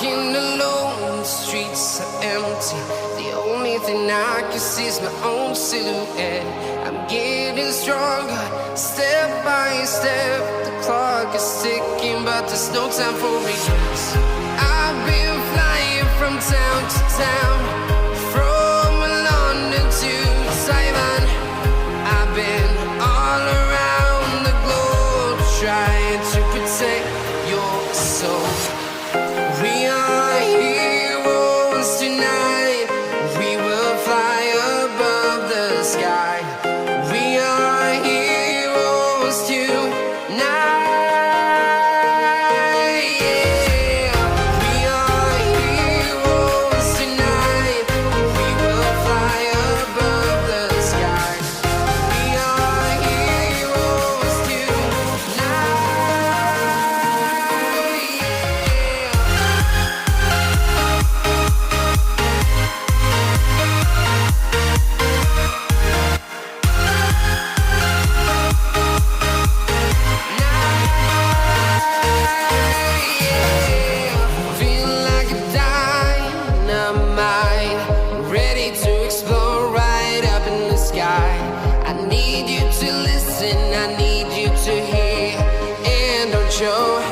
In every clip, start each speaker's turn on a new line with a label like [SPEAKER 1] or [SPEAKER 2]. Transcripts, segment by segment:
[SPEAKER 1] Walking alone, the streets are empty. The only thing I can see is my own silhouette. I'm getting stronger, step by step. The clock is ticking, but there's no time for regrets. I've been flying from town to town, from London to Taiwan. I've been all around the globe, trying to protect your soul. We are heroes tonight. We will fly above the sky. We are heroes tonight. Yeah. We are heroes tonight. We will fly above the sky. We are heroes tonight. Feel like a dynamite, ready to explode right up in the sky. I need you to listen, I need you to hear, and don't show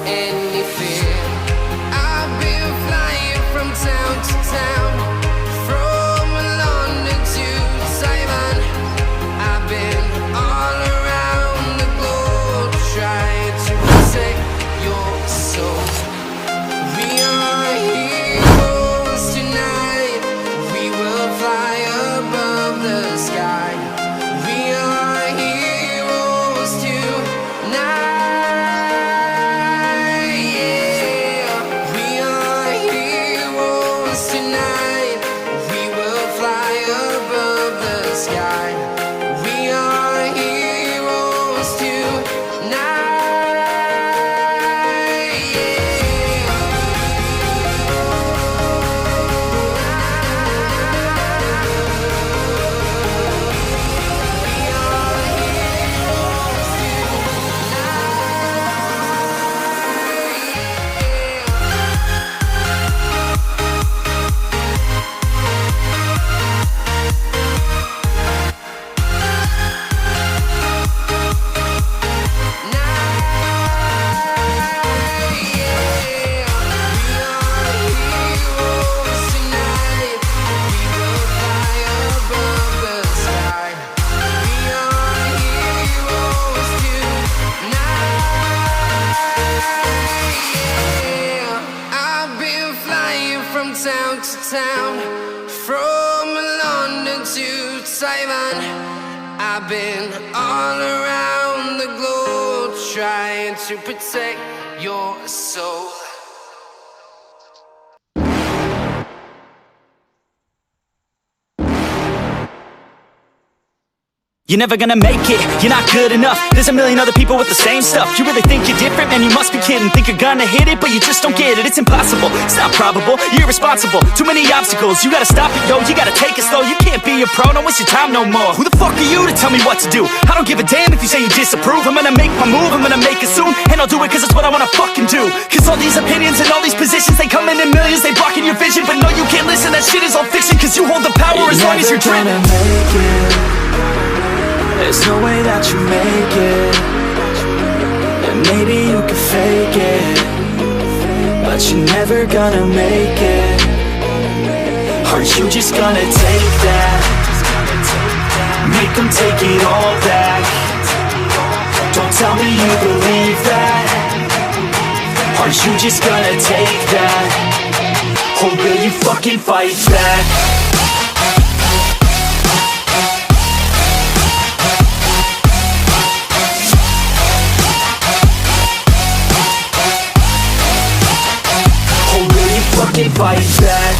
[SPEAKER 1] any fear. I've been flying from town to town, from London to Taiwan. I've been all around the globe, trying to protect your soul. We are heroes tonight. We will fly above the sky. We are heroes tonight. Yeah. We are heroes tonight. We will fly above the sky. We are heroes I've been flying from town to town, from London to Taiwan. I've been all around the globe, trying to protect your soul.
[SPEAKER 2] You're never gonna make it, you're not good enough. There's a million other people with the same stuff. You really think you're different? Man, you must be kidding. Think you're gonna hit it, but you just don't get it. It's impossible, it's not probable, you're irresponsible. Too many obstacles, you gotta stop it, yo. You gotta take it slow, you can't be a pro. Don't waste your time no more. Who the fuck are you to tell me what to do? I don't give a damn if you say you disapprove. I'm gonna make my move, I'm gonna make it soon. And I'll do it cause it's what I wanna fucking do. Cause all these opinions and all these positions, they come in millions, they blocking your vision. But no, you can't listen, that shit is all fiction. Cause you hold the power as long as you're dreaming.
[SPEAKER 3] There's no way that you make it, and maybe you can fake it, but you're never gonna make it. Aren't you just gonna take that? Make them take it all back. Don't tell me you believe that. Aren't you just gonna take that? Or will you fucking fight back? Fucking fight back.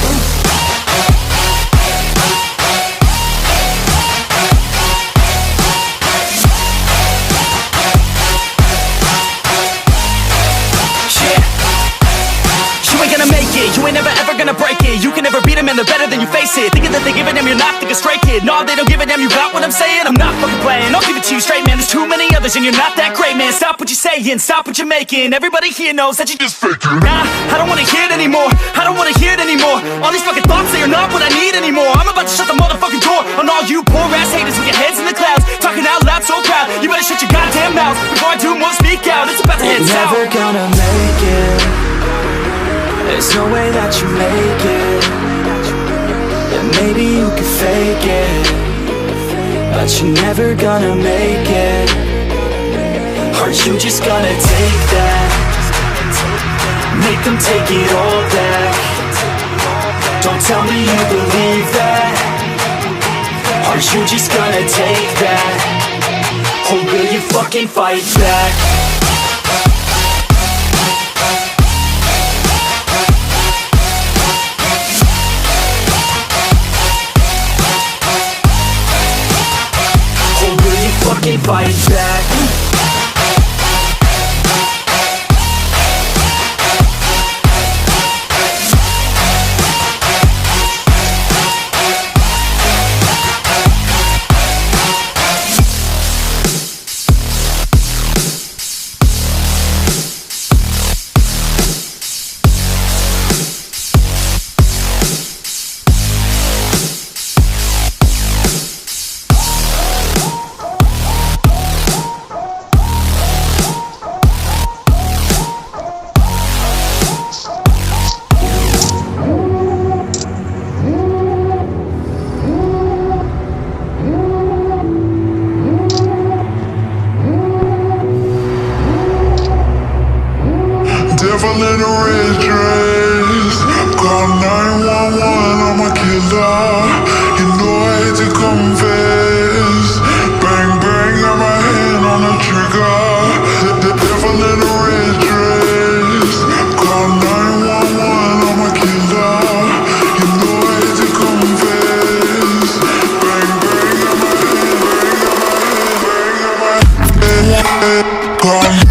[SPEAKER 3] Yeah. You ain't gonna make it, you ain't never ever
[SPEAKER 2] gonna break it. You can never beat them and they're better than you, face it. Thinking that they give a damn, you're not, think a stray kid. No, they don't give a damn, you got what I'm saying? I'm not fucking playing, I'll give it to you straight, man. There's too many others and you're not that great, man. Stop what you're saying, stop what you're making. Everybody here knows that you just faking. Nah, I don't wanna hear it anymore, I don't wanna hear it anymore. All these fucking thoughts, they are not what I need anymore. I'm about to shut the motherfucking door on all you poor ass haters with your heads in the clouds, talking out loud so proud. You better shut your goddamn mouth before I do more, speak out. It's about to head south.
[SPEAKER 3] You're never gonna make it. There's no way that you make it. And maybe you can fake it, but you're never gonna make it. Aren't you just gonna take that? Make them take it all back. Don't tell me you believe that. Aren't you just gonna take that? Or will you fucking fight back? Or will you fucking fight back?
[SPEAKER 4] Devil in a red dress, call 911, I'm a killer. You know I hate to confess. Bang bang, got my hand on the trigger. The devil in a red dress, call 911, I'm a killer. You know I hate to confess. Bang bang, got my hand, bang got my hand. Call